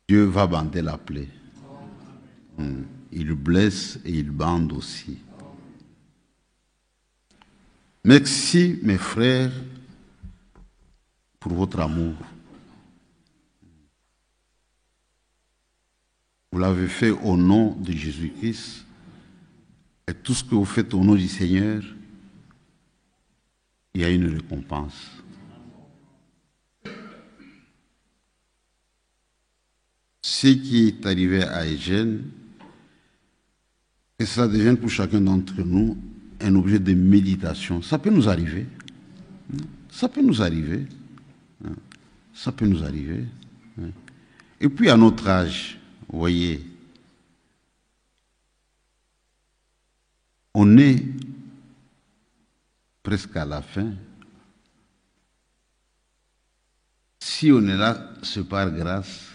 Dieu va bander la plaie. Il blesse et il bande aussi. Merci, mes frères, pour votre amour. Vous l'avez fait au nom de Jésus-Christ. Et tout ce que vous faites au nom du Seigneur, il y a une récompense. Ce qui est arrivé à Eugène, que cela devienne pour chacun d'entre nous un objet de méditation. Ça peut nous arriver. Ça peut nous arriver. Ça peut nous arriver. Et puis à notre âge, vous voyez, on est presque à la fin. Si on est là, c'est par grâce.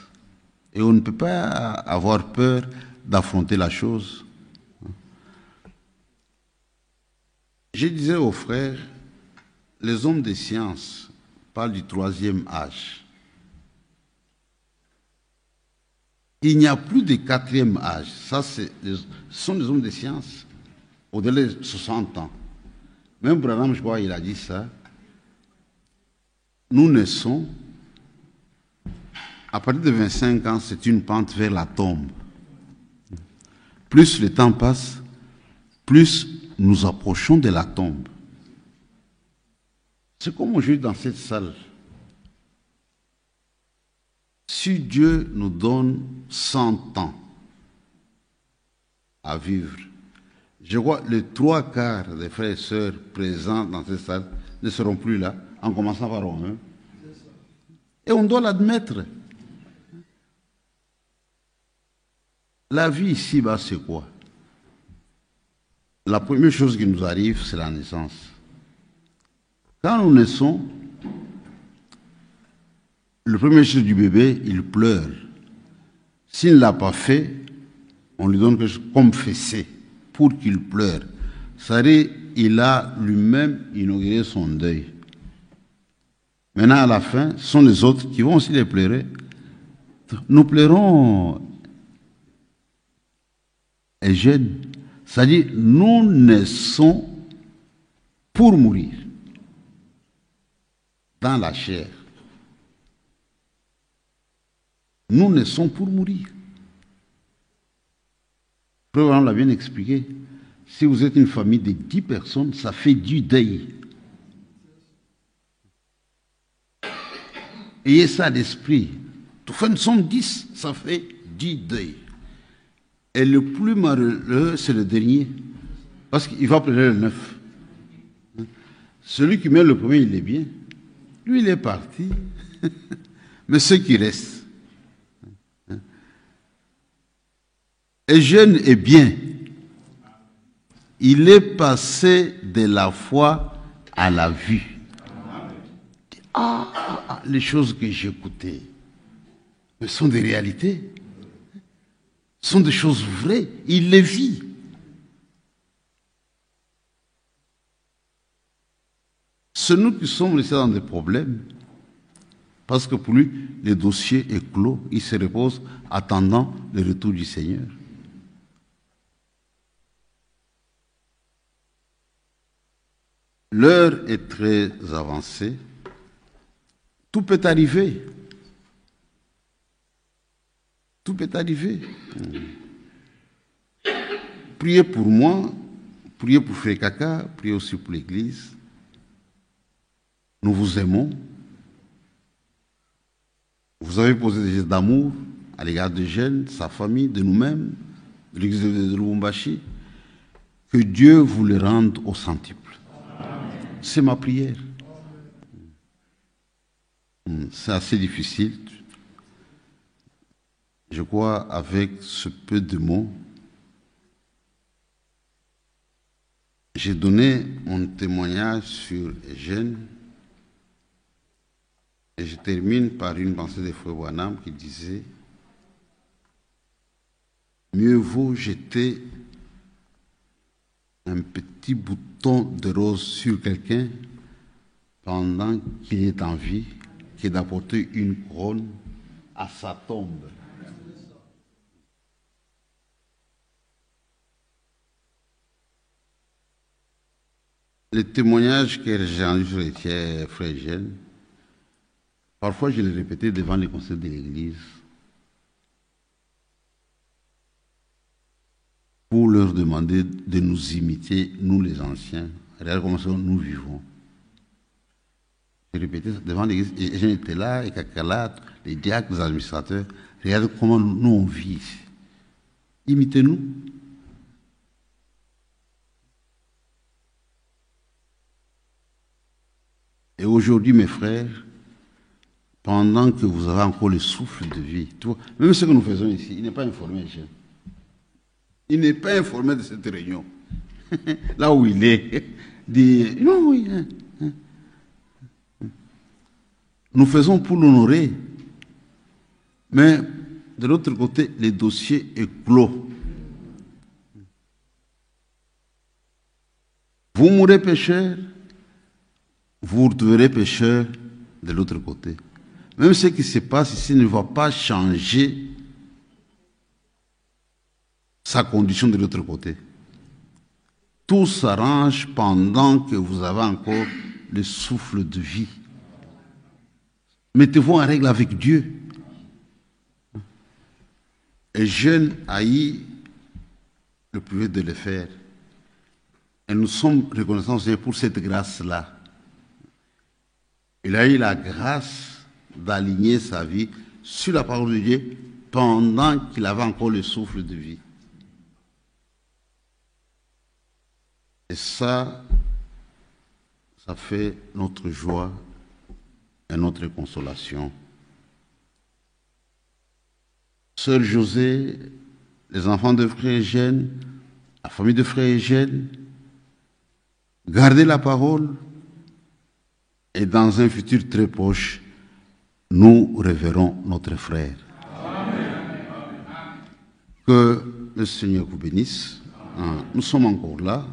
Et on ne peut pas avoir peur d'affronter la chose. Je disais aux frères, les hommes des sciences parlent du troisième âge. Il n'y a plus de quatrième âge. Ça, ce sont les hommes des sciences au-delà de 60 ans. Même Branham, je crois, il a dit ça. Nous naissons, à partir de 25 ans, c'est une pente vers la tombe. Plus le temps passe, plus nous approchons de la tombe. C'est comme aujourd'hui dans cette salle. Si Dieu nous donne 100 ans à vivre, je crois que les 3/4 des frères et sœurs présents dans cette salle ne seront plus là, en commençant par eux. Et on doit l'admettre. La vie ici-bas, c'est quoi? La première chose qui nous arrive, c'est la naissance. Quand nous naissons, le premier jour du bébé, il pleure. S'il ne l'a pas fait, on lui donne quelque chose comme fessée pour qu'il pleure. C'est-à-dire, il a lui-même inauguré son deuil. Maintenant, à la fin, ce sont les autres qui vont aussi les pleurer. Nous pleurons et jeunes. C'est-à-dire, nous naissons pour mourir dans la chair. Nous naissons pour mourir. Le Frère l'a bien expliqué. Si vous êtes une famille de 10 personnes, ça fait du deuil. Ayez ça à l'esprit. Enfin, nous sommes 10, ça fait du deuil. Et le plus malheureux, c'est le dernier. Parce qu'il va prendre le 9. Celui qui met le premier, il est bien. Lui, il est parti. Mais ceux qui restent. Et jeune est bien. Il est passé de la foi à la vue. Les choses que j'écoutais sont des réalités. Sont des choses vraies. Il les vit. C'est nous qui sommes restés dans des problèmes. Parce que pour lui, le dossier est clos. Il se repose attendant le retour du Seigneur. L'heure est très avancée. Tout peut arriver. Tout peut arriver. Priez pour moi, priez pour Frère Kaka, priez aussi pour l'Église. Nous vous aimons. Vous avez posé des gestes d'amour à l'égard de jeunes, de sa famille, de nous-mêmes, de l'Église de Lubumbashi. Que Dieu vous le rende au centuple. C'est ma prière. C'est assez difficile. Je crois avec ce peu de mots, j'ai donné mon témoignage sur Eugène et je termine par une pensée de Frère Branham qui disait « Mieux vaut jeter un petit bouton de rose sur quelqu'un pendant qu'il est en vie que d'apporter une couronne à sa tombe. » Les témoignages que j'ai entendus sur Frère Eugène, parfois je les répétais devant les conseils de l'Église pour leur demander de nous imiter, nous les anciens. Regardez comment nous vivons. Je répétais ça devant l'Église, et Eugène était là, et Kakala, les diacres, les administrateurs. Regardez comment nous on vit ici. Imitez-nous. Et aujourd'hui, mes frères, pendant que vous avez encore le souffle de vie, tu vois, même ce que nous faisons ici, il n'est pas informé, Eugène. Il n'est pas informé de cette réunion. Là où il est, dit non, oui. Nous faisons pour l'honorer. Mais de l'autre côté, le dossier est clos. Vous mourrez pécheur, vous retrouverez pécheur de l'autre côté. Même ce qui se passe ici ne va pas changer sa condition de l'autre côté. Tout s'arrange pendant que vous avez encore le souffle de vie. Mettez-vous en règle avec Dieu. Et Eugène a eu le privilège de le faire. Et nous sommes reconnaissants pour cette grâce-là. Il a eu la grâce d'aligner sa vie sur la parole de Dieu pendant qu'il avait encore le souffle de vie. Et ça fait notre joie et notre consolation. Sœur José, les enfants de Frère Eugène, la famille de Frère Eugène, gardez la parole et dans un futur très proche, nous reverrons notre frère. Amen. Que le Seigneur vous bénisse. Nous sommes encore là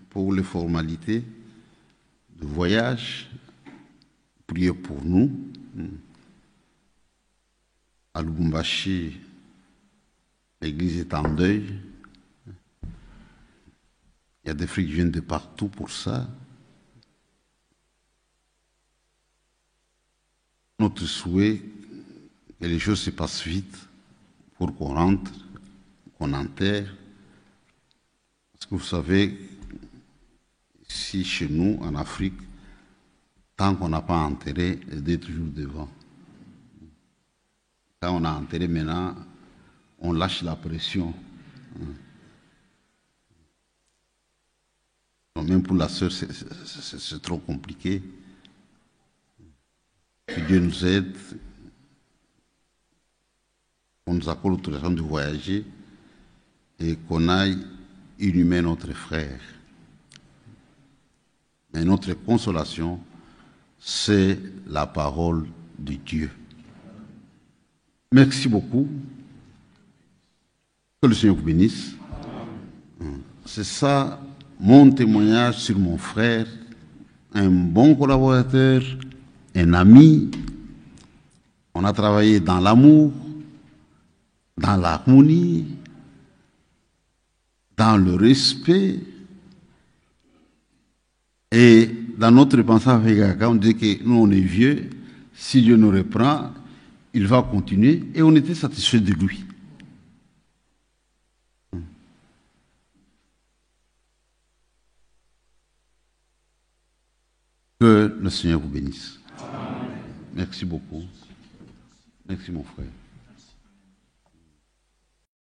pour les formalités de voyage. Priez pour nous. À Lubumbashi, l'église est en deuil. Il y a des frères qui viennent de partout pour ça. Notre souhait, que les choses se passent vite pour qu'on rentre, qu'on enterre. Parce Vous savez, ici, chez nous, en Afrique, tant qu'on n'a pas enterré, l'idée est toujours devant. Quand on a enterré maintenant, on lâche la pression. Donc, même pour la sœur, c'est trop compliqué. Que Dieu nous aide, qu'on nous accorde l'autorisation de voyager et qu'on aille inhumer notre frère. Mais notre consolation, c'est la parole de Dieu. Merci beaucoup. Que le Seigneur vous bénisse. C'est ça mon témoignage sur mon frère, un bon collaborateur, un ami. On a travaillé dans l'amour, dans l'harmonie, dans le respect. Et dans notre pensée avec Gaga, on dit que nous, on est vieux. Si Dieu nous reprend, il va continuer. Et on était satisfait de lui. Que le Seigneur vous bénisse. Amen. Merci beaucoup. Merci mon frère.